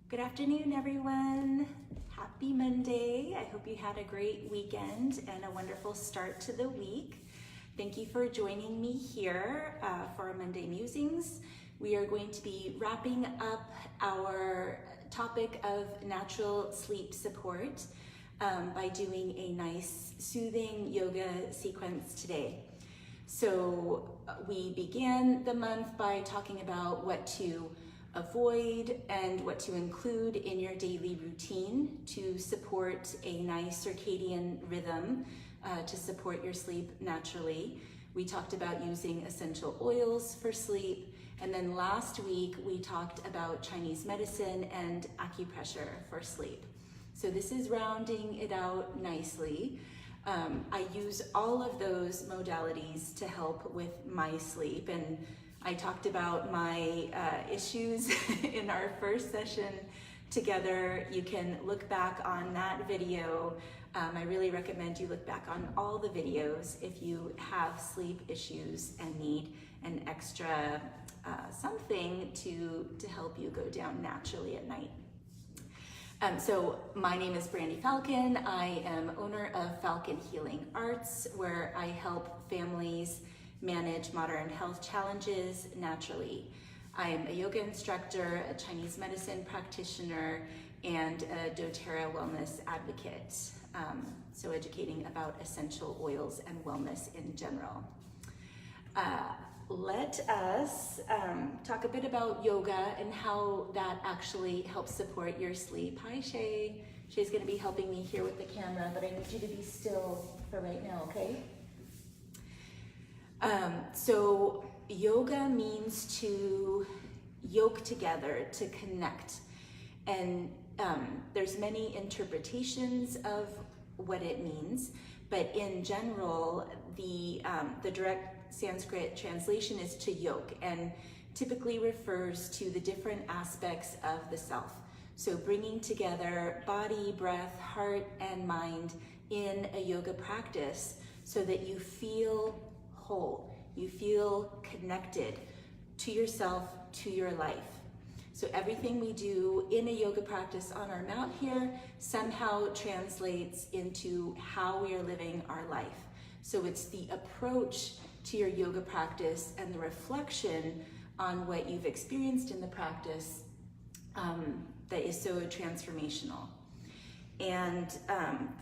Good afternoon, everyone. Happy Monday. I hope you had a great weekend and a wonderful start to the week. Thank you for joining me here for our Monday Musings. We are going to be wrapping up our topic of natural sleep support by doing a nice soothing yoga sequence today. So we began the month by talking about what to avoid and what to include in your daily routine to support a nice circadian rhythm to support your sleep naturally. We talked about using essential oils for sleep, and then last week we talked about Chinese medicine and acupressure for sleep. So this is rounding it out nicely. I use all of those modalities to help with my sleep, and I talked about my issues in our first session together. You can look back on that video. I really recommend you look back on all the videos if you have sleep issues and need an extra something to help you go down naturally at night. So my name is Brandy Falcon. I am owner of Falcon Healing Arts, where I help families manage modern health challenges naturally. I am a yoga instructor, a Chinese medicine practitioner, and a doTERRA wellness advocate. So educating about essential oils and wellness in general. Let us talk a bit about yoga and how that actually helps support your sleep. Hi, Shay. Shay's gonna be helping me here with the camera, but I need you to be still for right now, okay? So yoga means to yoke together, to connect. And there's many interpretations of what it means, but in general, the direct Sanskrit translation is to yoke, and typically refers to the different aspects of the self. So bringing together body, breath, heart, and mind in a yoga practice so that you feel whole, you feel connected to yourself, to your life. So everything we do in a yoga practice on our mat here somehow translates into how we are living our life. So it's the approach to your yoga practice and the reflection on what you've experienced in the practice that is so transformational. And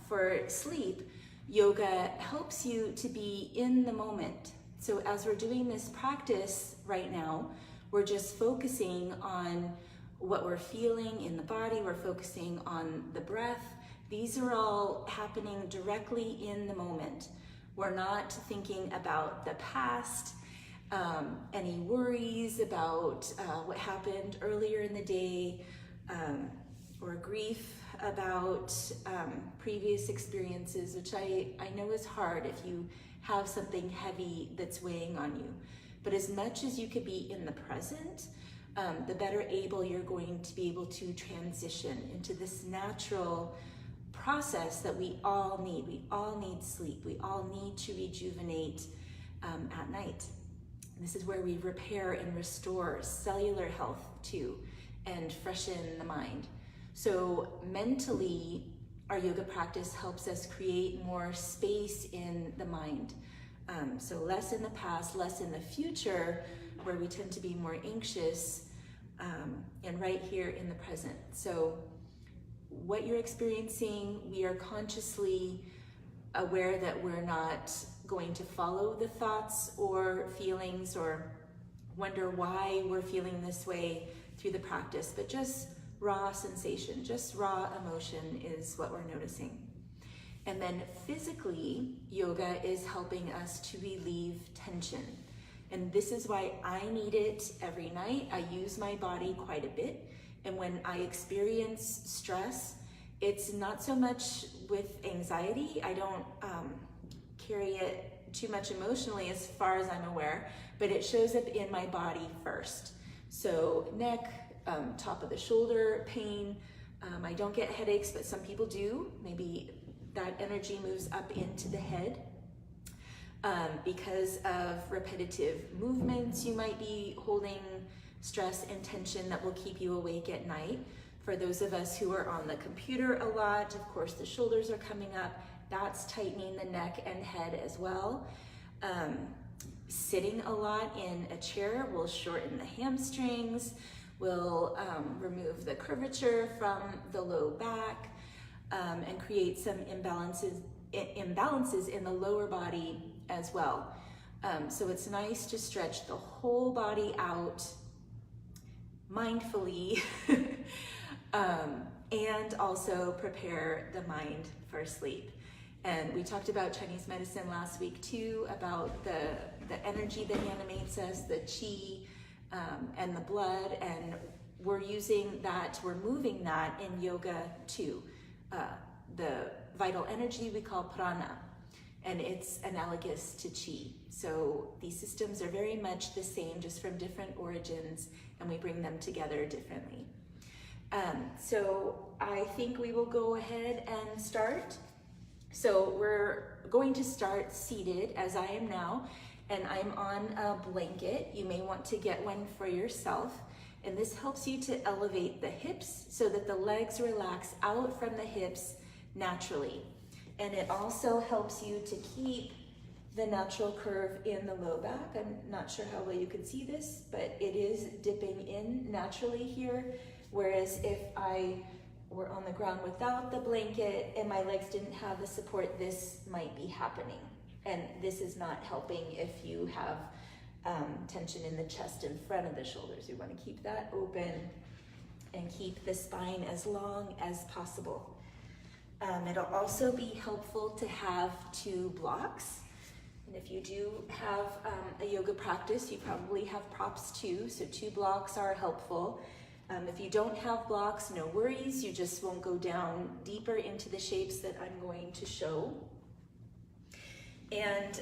for sleep, yoga helps you to be in the moment. So as we're doing this practice right now, we're just focusing on what we're feeling in the body, we're focusing on the breath. These are all happening directly in the moment. We're not thinking about the past, any worries about what happened earlier in the day, or grief about previous experiences, which I know is hard if you have something heavy that's weighing on you. But as much as you could be in the present, the better able you're going to be able to transition into this natural process that we all need. We all need sleep. We all need to rejuvenate at night. This is where we repair and restore cellular health too, and freshen the mind. So mentally, our yoga practice helps us create more space in the mind. So less in the past, less in the future, where we tend to be more anxious, and right here in the present. So what you're experiencing, we are consciously aware that we're not going to follow the thoughts or feelings or wonder why we're feeling this way through the practice, but just raw sensation, just raw emotion is what we're noticing. And then physically, yoga is helping us to relieve tension. And this is why I need it every night. I use my body quite a bit. And when I experience stress, it's not so much with anxiety. I don't carry it too much emotionally as far as I'm aware, but it shows up in my body first. So neck, top of the shoulder pain. I don't get headaches, but some people do. Maybe that energy moves up into the head. Because of repetitive movements, you might be holding stress and tension that will keep you awake at night. For those of us who are on the computer a lot, of course the shoulders are coming up. That's tightening the neck and head as well. Sitting a lot in a chair will shorten the hamstrings, will remove the curvature from the low back, and create some imbalances in the lower body as well. So it's nice to stretch the whole body out mindfully and also prepare the mind for sleep. And we talked about Chinese medicine last week too, about the energy that animates us, the qi and the blood, and we're using that, we're moving that in yoga too. The vital energy we call prana, and it's analogous to qi. So these systems are very much the same, just from different origins, and we bring them together differently. So I think we will go ahead and start. So we're going to start seated as I am now, and I'm on a blanket. You may want to get one for yourself. And this helps you to elevate the hips so that the legs relax out from the hips naturally. And it also helps you to keep the natural curve in the low back. I'm not sure how well you can see this, but it is dipping in naturally here. Whereas if I were on the ground without the blanket and my legs didn't have the support, this might be happening. And this is not helping if you have tension in the chest in front of the shoulders. You want to keep that open and keep the spine as long as possible. It'll also be helpful to have 2 blocks. And if you do have a yoga practice, you probably have props too, so 2 blocks are helpful. If you don't have blocks, no worries, you just won't go down deeper into the shapes that I'm going to show. And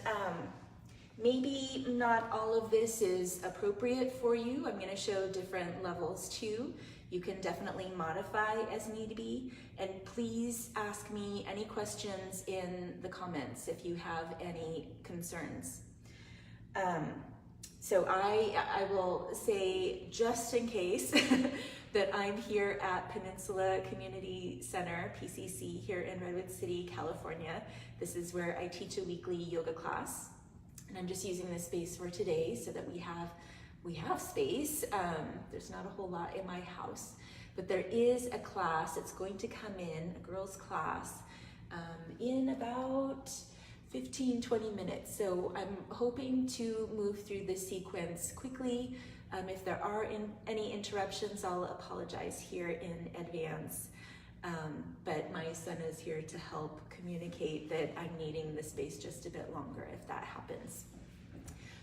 maybe not all of this is appropriate for you. I'm going to show different levels too. You can definitely modify as need be, and please ask me any questions in the comments if you have any concerns. So I will say, just in case, that I'm here at Peninsula Community Center, PCC, here in Redwood City, California. This is where I teach a weekly yoga class, and I'm just using this space for today so that we have space. There's not a whole lot in my house, but there is a class. It's going to come in, a girls' class, in about 15-20 minutes. So I'm hoping to move through this sequence quickly. If there are any interruptions, I'll apologize here in advance. But my son is here to help communicate that I'm needing the space just a bit longer if that happens.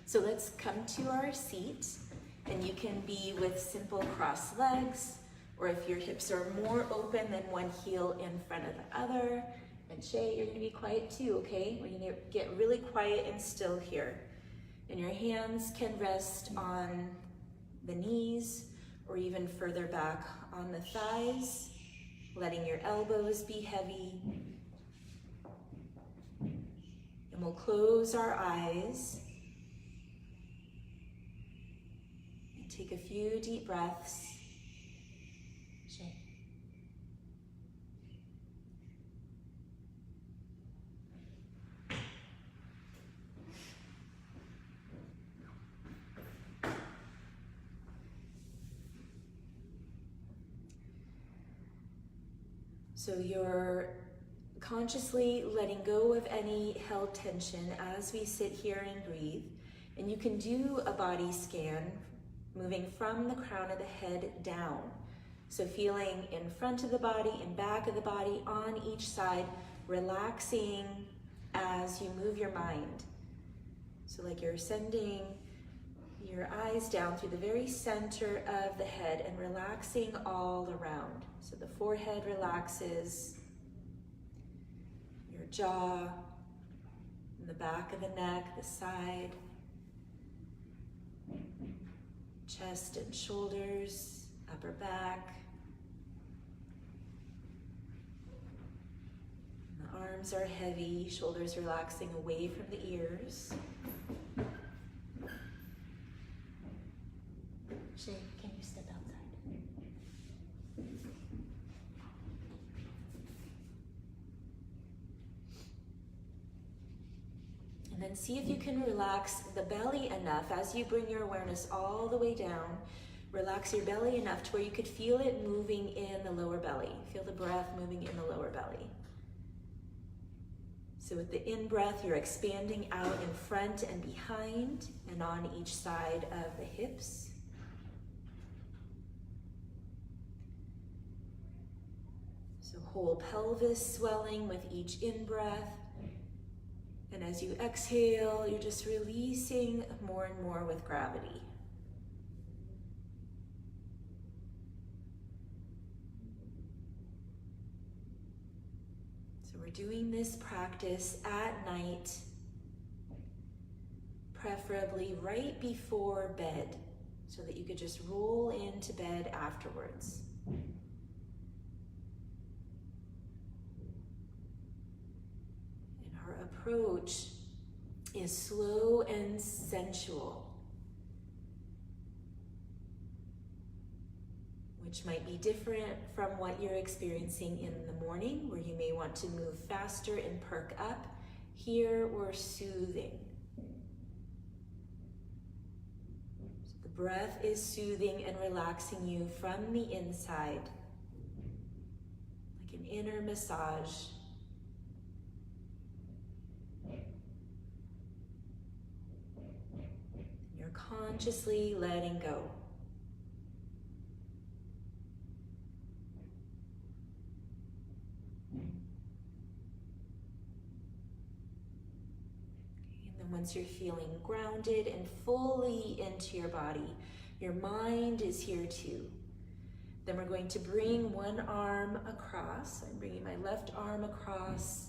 So let's come to our seat, and you can be with simple crossed legs, or if your hips are more open than one heel in front of the other. And Shay, you're gonna be quiet too, okay? We're gonna get really quiet and still here. And your hands can rest on the knees or even further back on the thighs, letting your elbows be heavy. And we'll close our eyes and take a few deep breaths. Shay. So you're consciously letting go of any held tension as we sit here and breathe. And you can do a body scan, moving from the crown of the head down. So feeling in front of the body and back of the body on each side, relaxing as you move your mind. So like you're sending your eyes down through the very center of the head and relaxing all around. So the forehead relaxes, your jaw, and the back of the neck, the side, chest and shoulders, upper back. And the arms are heavy, shoulders relaxing away from the ears. Shay, can you step outside? And then see if you can relax the belly enough as you bring your awareness all the way down. Relax your belly enough to where you could feel it moving in the lower belly. Feel the breath moving in the lower belly. So with the in-breath, you're expanding out in front and behind and on each side of the hips. So whole pelvis swelling with each in-breath. And as you exhale, you're just releasing more and more with gravity. So we're doing this practice at night, preferably right before bed, so that you could just roll into bed afterwards. Our approach is slow and sensual, which might be different from what you're experiencing in the morning, where you may want to move faster and perk up. Here we're soothing. So the breath is soothing and relaxing you from the inside, like an inner massage. Consciously letting go. And then once you're feeling grounded and fully into your body, your mind is here too. Then we're going to bring one arm across. I'm bringing my left arm across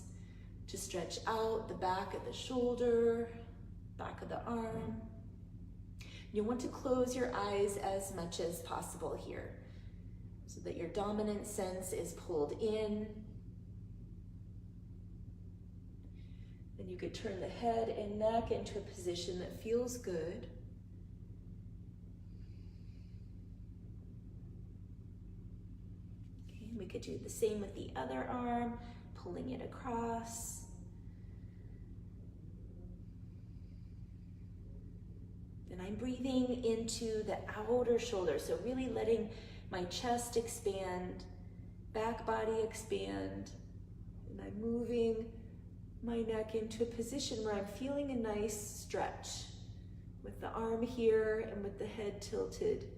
to stretch out the back of the shoulder, back of the arm. You want to close your eyes as much as possible here so that your dominant sense is pulled in. Then you could turn the head and neck into a position that feels good. Okay, we could do the same with the other arm, pulling it across. And I'm breathing into the outer shoulder, so really letting my chest expand, back body expand, and I'm moving my neck into a position where I'm feeling a nice stretch with the arm here and with the head tilted.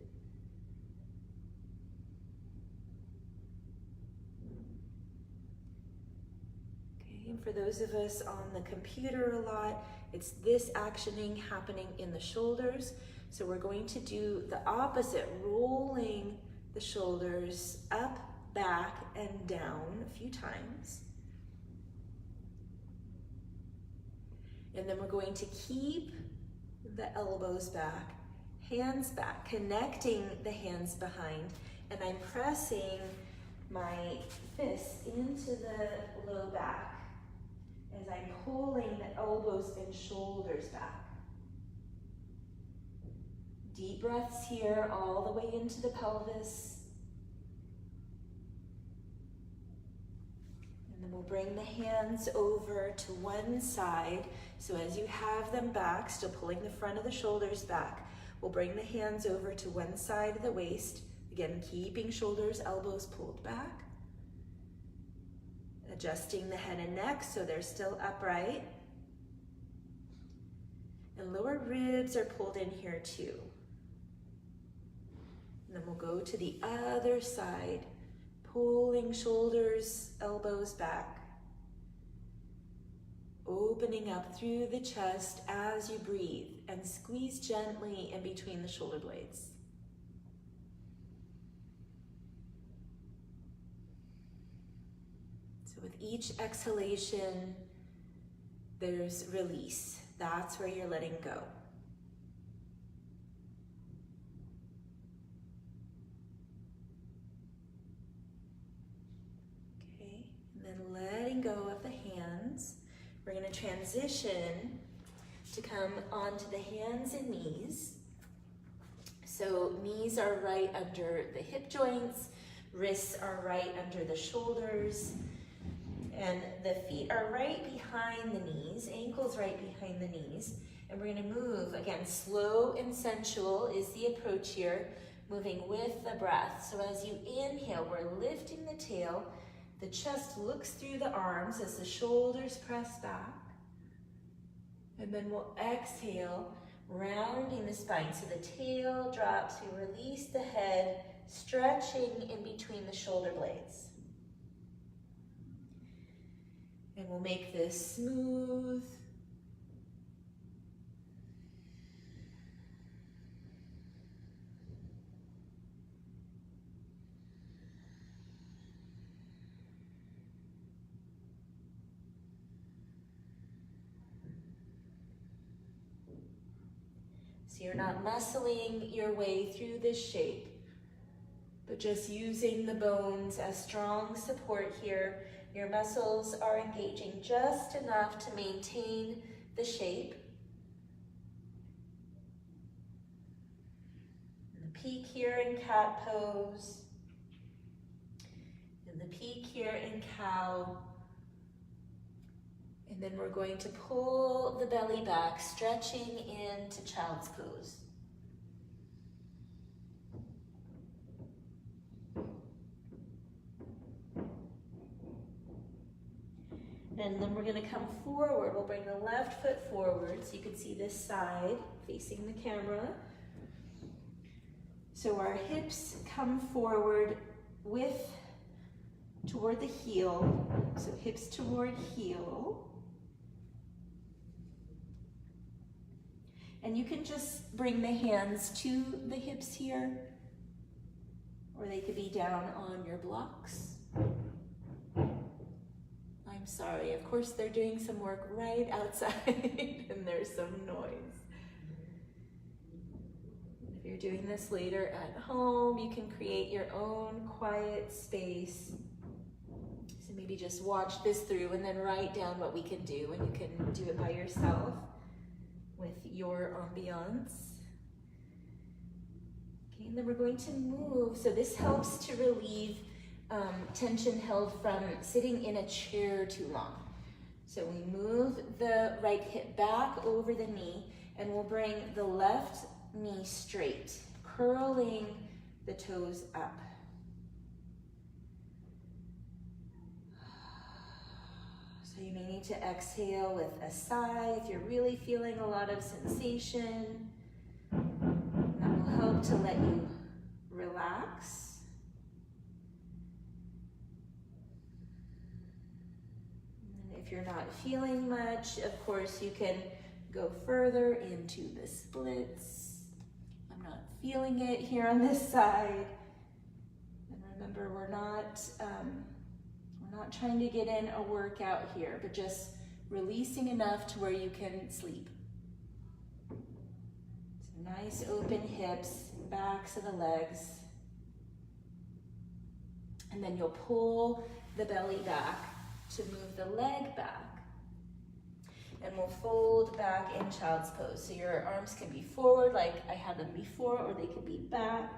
Okay, and for those of us on the computer a lot, it's this actioning happening in the shoulders. So we're going to do the opposite, rolling the shoulders up, back, and down a few times. And then we're going to keep the elbows back, hands back, connecting the hands behind, and I'm pressing my fists into the low back as I'm pulling the elbows and shoulders back. Deep breaths here, all the way into the pelvis. And then we'll bring the hands over to one side. So as you have them back, still pulling the front of the shoulders back, we'll bring the hands over to one side of the waist. Again, keeping shoulders, elbows pulled back. Adjusting the head and neck so they're still upright. And lower ribs are pulled in here too. And then we'll go to the other side, pulling shoulders, elbows back. Opening up through the chest as you breathe and squeeze gently in between the shoulder blades. So with each exhalation, there's release. That's where you're letting go. Okay, and then letting go of the hands. We're going to transition to come onto the hands and knees. So knees are right under the hip joints, wrists are right under the shoulders, And the feet are right behind the knees, ankles right behind the knees. And we're gonna move, again, slow and sensual is the approach here, moving with the breath. So as you inhale, we're lifting the tail, the chest looks through the arms as the shoulders press back. And then we'll exhale, rounding the spine. So the tail drops, we release the head, stretching in between the shoulder blades. And we'll make this smooth. So you're not muscling your way through this shape, but just using the bones as strong support here. Your muscles are engaging just enough to maintain the shape. And the peak here in cat pose. And the peak here in cow. And then we're going to pull the belly back, stretching into child's pose. And then we're going to come forward. We'll bring the left foot forward so you can see this side facing the camera. So our hips come forward toward the heel. So hips toward heel. And you can just bring the hands to the hips here, or they could be down on your blocks. I'm sorry, of course they're doing some work right outside and there's some noise. If you're doing this later at home, you can create your own quiet space. So maybe just watch this through and then write down what we can do, and you can do it by yourself with your ambiance. Okay, and then we're going to move. So this helps to relieve tension held from sitting in a chair too long. So we move the right hip back over the knee, and we'll bring the left knee straight, curling the toes up. So you may need to exhale with a sigh if you're really feeling a lot of sensation. That will help to let you relax. If you're not feeling much, of course, you can go further into the splits. I'm not feeling it here on this side. And remember, we're not trying to get in a workout here, but just releasing enough to where you can sleep. So nice open hips, backs of the legs. And then you'll pull the belly back to move the leg back. And we'll fold back in child's pose. So your arms can be forward like I had them before, or they could be back.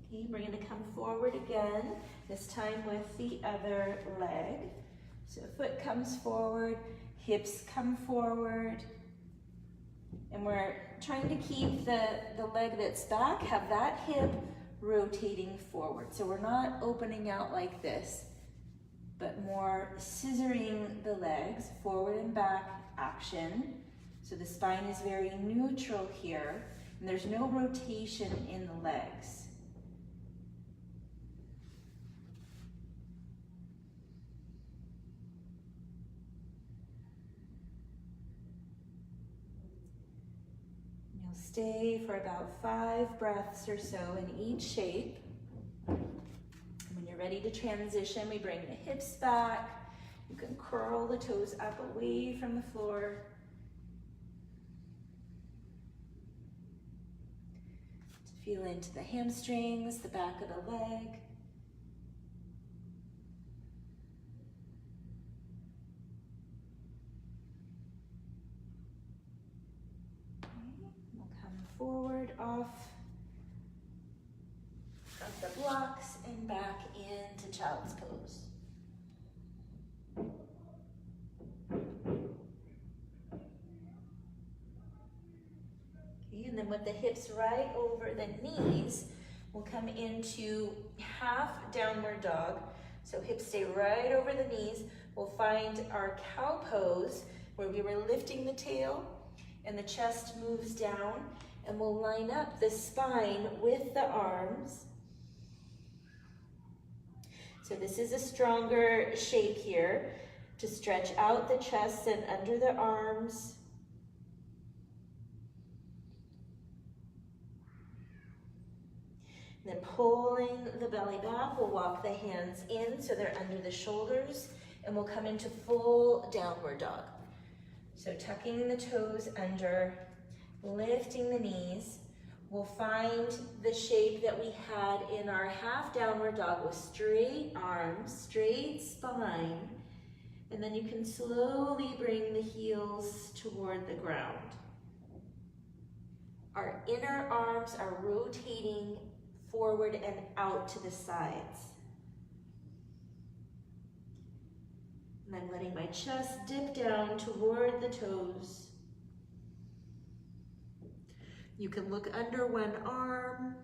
Okay, we're going to come forward again, this time with the other leg. So foot comes forward, hips come forward. And we're trying to keep the leg that's back, have that hip rotating forward. So we're not opening out like this, but more scissoring the legs, forward and back action. So the spine is very neutral here, and there's no rotation in the legs. Stay for about 5 breaths or so in each shape. And when you're ready to transition, we bring the hips back. You can curl the toes up away from the floor. To feel into the hamstrings, the back of the leg. forward off of the blocks and back into child's pose. Okay, and then with the hips right over the knees, we'll come into half downward dog. So hips stay right over the knees. We'll find our cow pose where we were lifting the tail and the chest moves down, and we'll line up the spine with the arms. So this is a stronger shape here to stretch out the chest and under the arms. And then pulling the belly back, we'll walk the hands in so they're under the shoulders, and we'll come into full downward dog. So tucking the toes under, lifting the knees. We'll find the shape that we had in our half downward dog with straight arms, straight spine, and then you can slowly bring the heels toward the ground. Our inner arms are rotating forward and out to the sides. And I'm letting my chest dip down toward the toes. You can look under one arm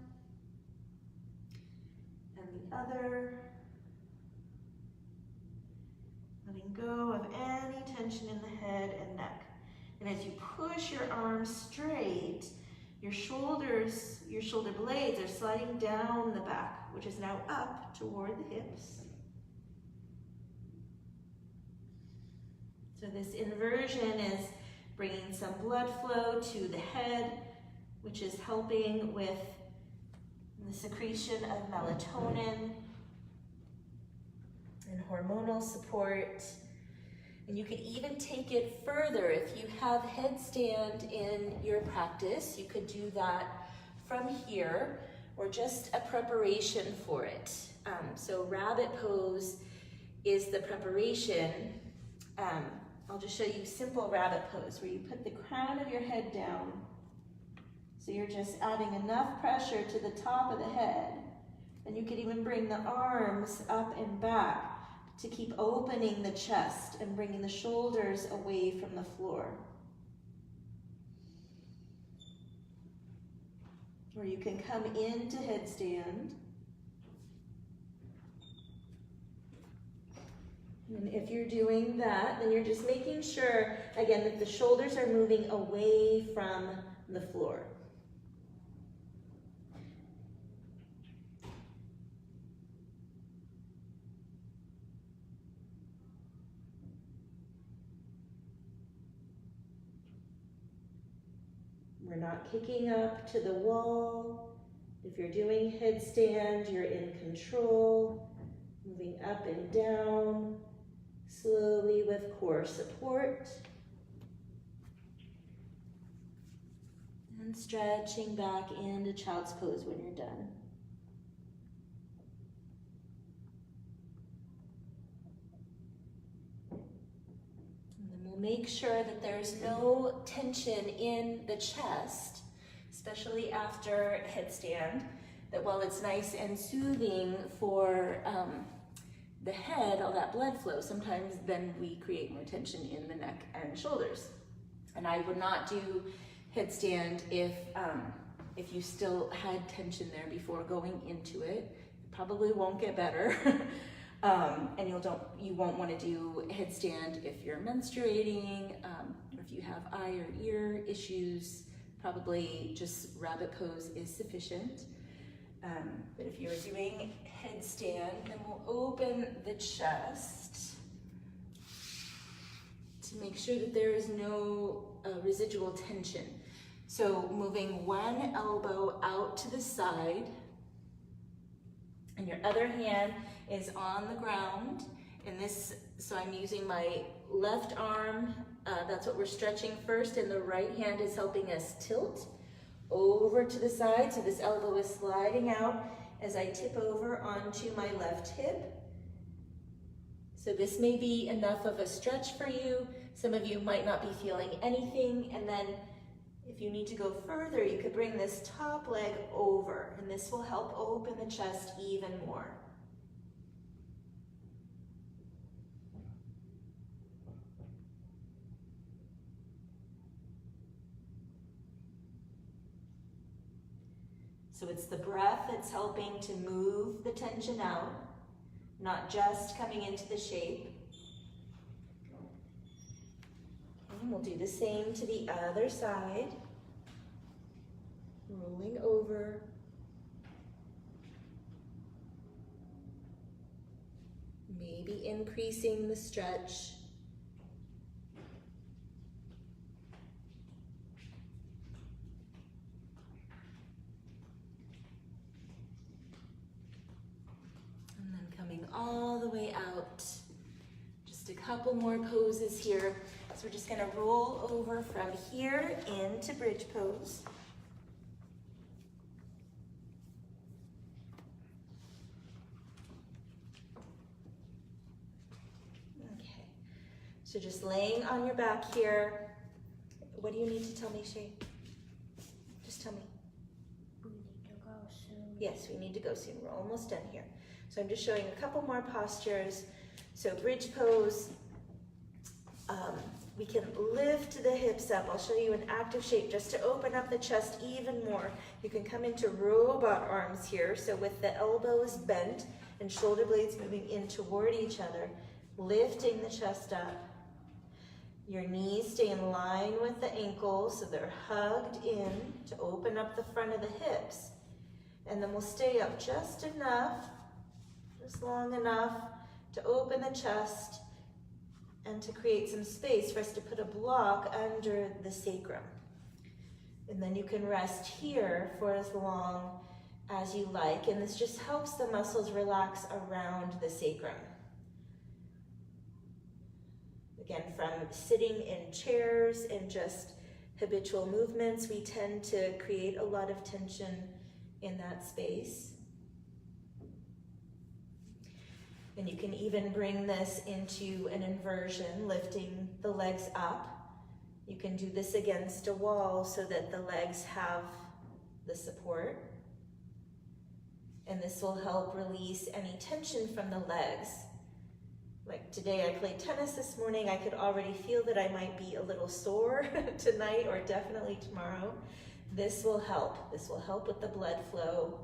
and the other. Letting go of any tension in the head and neck. And as you push your arms straight, your shoulders, your shoulder blades are sliding down the back, which is now up toward the hips. So this inversion is bringing some blood flow to the head, which is helping with the secretion of melatonin and hormonal support. And you could even take it further. If you have headstand in your practice, you could do that from here, or just a preparation for it. So rabbit pose is the preparation. I'll just show you simple rabbit pose where you put the crown of your head down. So you're just adding enough pressure to the top of the head. And you could even bring the arms up and back to keep opening the chest and bringing the shoulders away from the floor. Or you can come into headstand. And if you're doing that, then you're just making sure, again, that the shoulders are moving away from the floor. We're not kicking up to the wall. If you're doing headstand, you're in control, moving up and down, slowly with core support. And stretching back into child's pose when you're done. Make sure that there's no tension in the chest, especially after headstand, that while it's nice and soothing for the head, all that blood flow, sometimes then we create more tension in the neck and shoulders. And I would not do headstand if you still had tension there before going into it. It probably won't get better. And you won't want to do headstand if you're menstruating, or if you have eye or ear issues. Probably just rabbit pose is sufficient. But if you're doing headstand, then we'll open the chest to make sure that there is no residual tension. So moving one elbow out to the side, and your other hand is on the ground. And this, so I'm using my left arm, that's what we're stretching first, and the right hand is helping us tilt over to the side. So this elbow is sliding out as I tip over onto my left hip. So this may be enough of a stretch for you. Some of you might not be feeling anything. And then If you need to go further, you could bring this top leg over, and this will help open the chest even more. So it's the breath that's helping to move the tension out, not just coming into the shape. And we'll do the same to the other side. Rolling over. Maybe increasing the stretch. All the way out. Just a couple more poses here. So we're just gonna roll over from here into bridge pose. Okay, so just laying on your back here. What do you need to tell me, Shay? Just tell me. We need to go soon. Yes, we need to go soon. We're almost done here. So I'm just showing a couple more postures. So bridge pose, we can lift the hips up. I'll show you an active shape just to open up the chest even more. You can come into robot arms here. So with the elbows bent and shoulder blades moving in toward each other, lifting the chest up. Your knees stay in line with the ankles, so they're hugged in to open up the front of the hips. And then we'll stay up just enough, just long enough to open the chest and to create some space for us to put a block under the sacrum. And then you can rest here for as long as you like, and this just helps the muscles relax around the sacrum. Again, from sitting in chairs and just habitual movements, we tend to create a lot of tension in that space. And you can even bring this into an inversion, lifting the legs up. You can do this against a wall so that the legs have the support. And this will help release any tension from the legs. Like today, I played tennis this morning. I could already feel that I might be a little sore tonight or definitely tomorrow. This will help. This will help with the blood flow.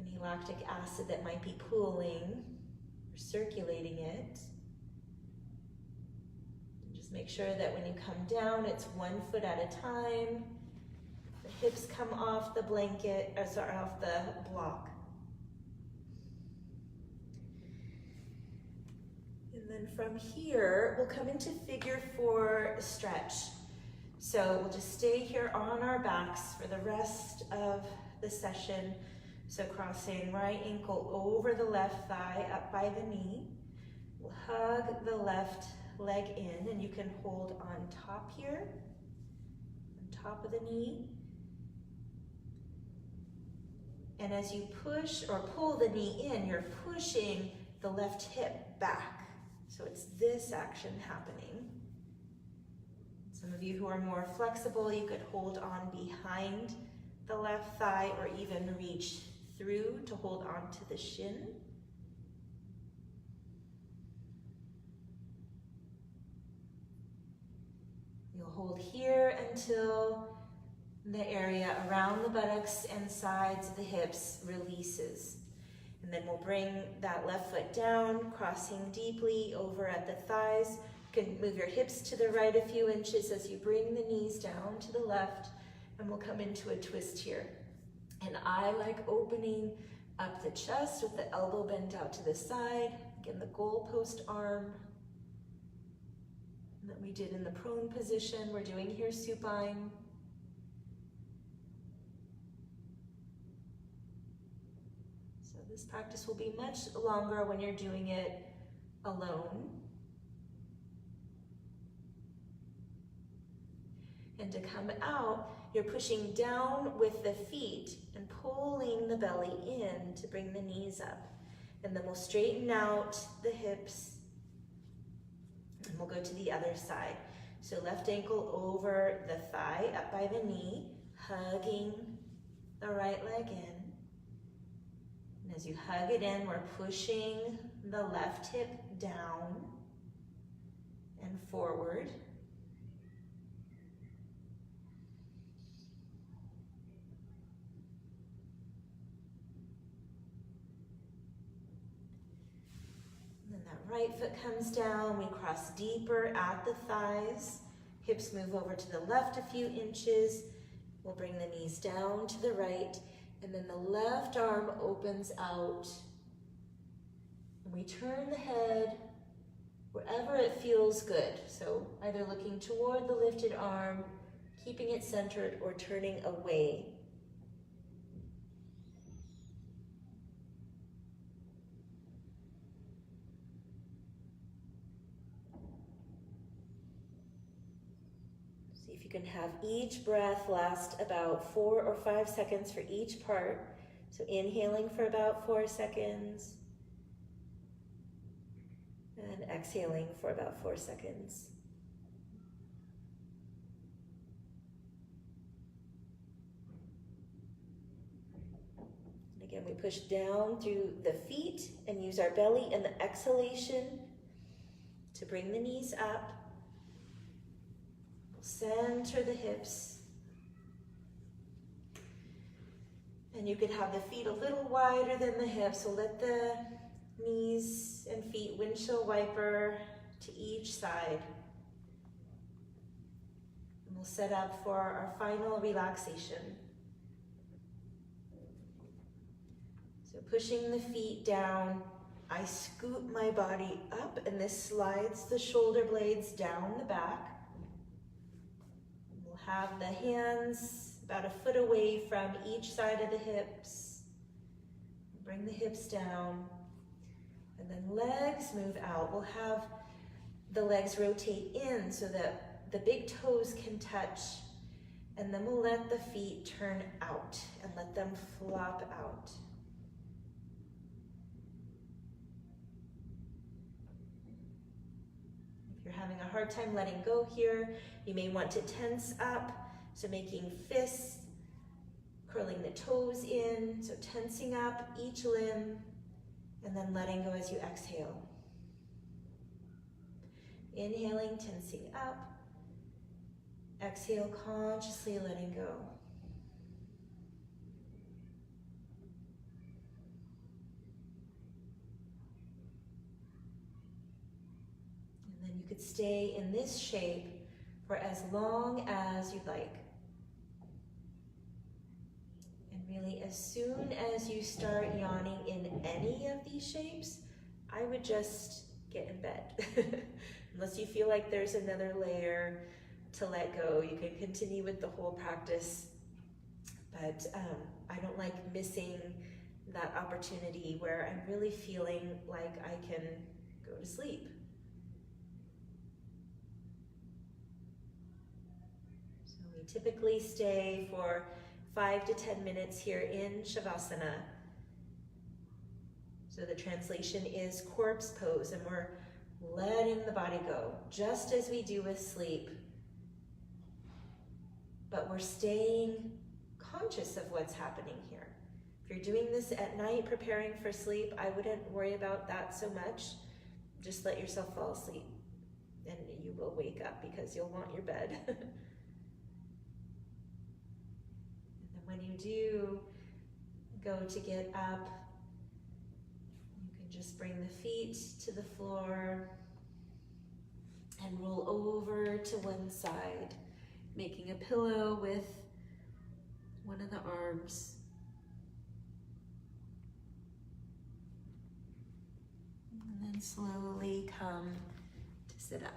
Any lactic acid that might be pooling or circulating it. And just make sure that when you come down, it's 1 foot at a time. The hips come off the blanket, off the block. And then from here, we'll come into figure 4 stretch. So we'll just stay here on our backs for the rest of the session. So crossing right ankle over the left thigh, up by the knee. We'll hug the left leg in, and you can hold on top here, on top of the knee. And as you push or pull the knee in, you're pushing the left hip back. So it's this action happening. Some of you who are more flexible, you could hold on behind the left thigh or even reach through to hold on to the shin. You'll hold here until the area around the buttocks and sides of the hips releases. And then we'll bring that left foot down, crossing deeply over at the thighs. You can move your hips to the right a few inches as you bring the knees down to the left, and we'll come into a twist here. And I like opening up the chest with the elbow bent out to the side. Again, the goalpost arm that we did in the prone position, we're doing here supine. So this practice will be much longer when you're doing it alone. And to come out, you're pushing down with the feet and pulling the belly in to bring the knees up. And then we'll straighten out the hips, and we'll go to the other side. So left ankle over the thigh, up by the knee, hugging the right leg in. And as you hug it in, we're pushing the left hip down and forward. And then that right foot comes down, we cross deeper at the thighs. Hips move over to the left a few inches. We'll bring the knees down to the right, and then the left arm opens out. And we turn the head wherever it feels good. So either looking toward the lifted arm, keeping it centered, or turning away. See if you can have each breath last about 4 or 5 seconds for each part. So inhaling for about 4 seconds. And exhaling for about 4 seconds. And again, we push down through the feet and use our belly and the exhalation to bring the knees up. Center the hips. And you could have the feet a little wider than the hips, so let the knees and feet windshield wiper to each side. And we'll set up for our final relaxation. So pushing the feet down, I scoop my body up, and this slides the shoulder blades down the back. We'll have the hands about a foot away from each side of the hips. Bring the hips down. And then legs move out. We'll have the legs rotate in so that the big toes can touch. And then we'll let the feet turn out and let them flop out. If you're having a hard time letting go here, you may want to tense up. So making fists, curling the toes in, so tensing up each limb. And then letting go as you exhale. Inhaling, tensing up. Exhale, consciously letting go. And then you could stay in this shape for as long as you'd like. Really, as soon as you start yawning in any of these shapes, I would just get in bed. Unless you feel like there's another layer to let go, you can continue with the whole practice. But I don't like missing that opportunity where I'm really feeling like I can go to sleep. So we typically stay for 5 to 10 minutes here in Shavasana. So the translation is corpse pose, and we're letting the body go, just as we do with sleep. But we're staying conscious of what's happening here. If you're doing this at night, preparing for sleep, I wouldn't worry about that so much. Just let yourself fall asleep, and you will wake up because you'll want your bed. When you do go to get up, you can just bring the feet to the floor and roll over to one side, making a pillow with one of the arms. And then slowly come to sit up.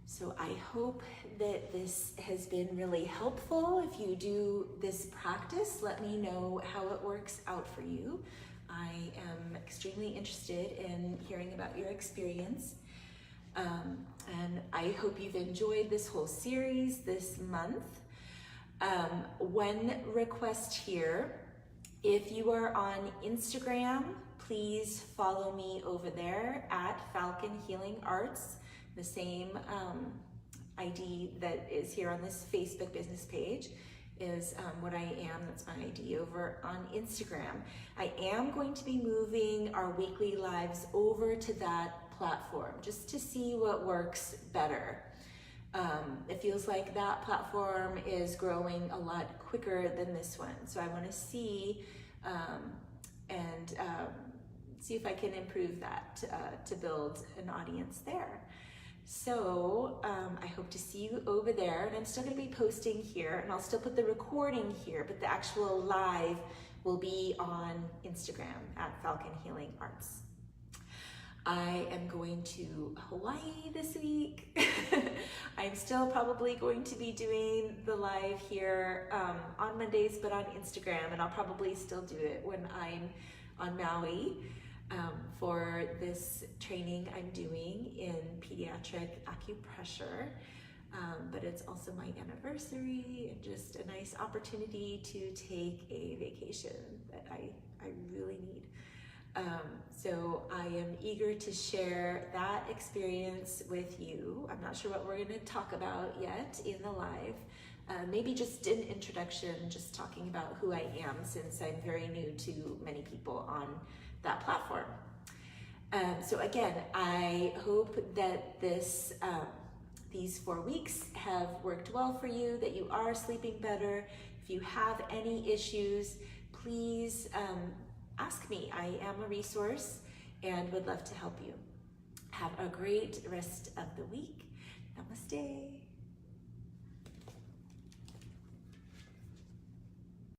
So I hope that this has been really helpful. If you do this practice, let me know how it works out for you. I am extremely interested in hearing about your experience. And I hope you've enjoyed this whole series this month. One request here, if you are on Instagram, please follow me over there at Falcon Healing Arts. The same ID that is here on this Facebook business page is what I am. That's my ID over on Instagram. I am going to be moving our weekly lives over to that platform just to see what works better. It feels like that platform is growing a lot quicker than this one. So I want to see and see if I can improve that to build an audience there. So I hope to see you over there, and I'm still going to be posting here, and I'll still put the recording here, but the actual live will be on Instagram at Falcon Healing Arts. I am going to Hawaii this week. I'm still probably going to be doing the live here on Mondays, but on Instagram, and I'll probably still do it when I'm on Maui for this training I'm doing in pediatric acupressure. But it's also my anniversary and just a nice opportunity to take a vacation that I really need. So I am eager to share that experience with you. I'm not sure what we're going to talk about yet in the live. Maybe just an introduction, just talking about who I am, since I'm very new to many people on that platform. So again, I hope that these 4 weeks have worked well for you, that you are sleeping better. If you have any issues, please ask me. I am a resource and would love to help you. Have a great rest of the week. Namaste.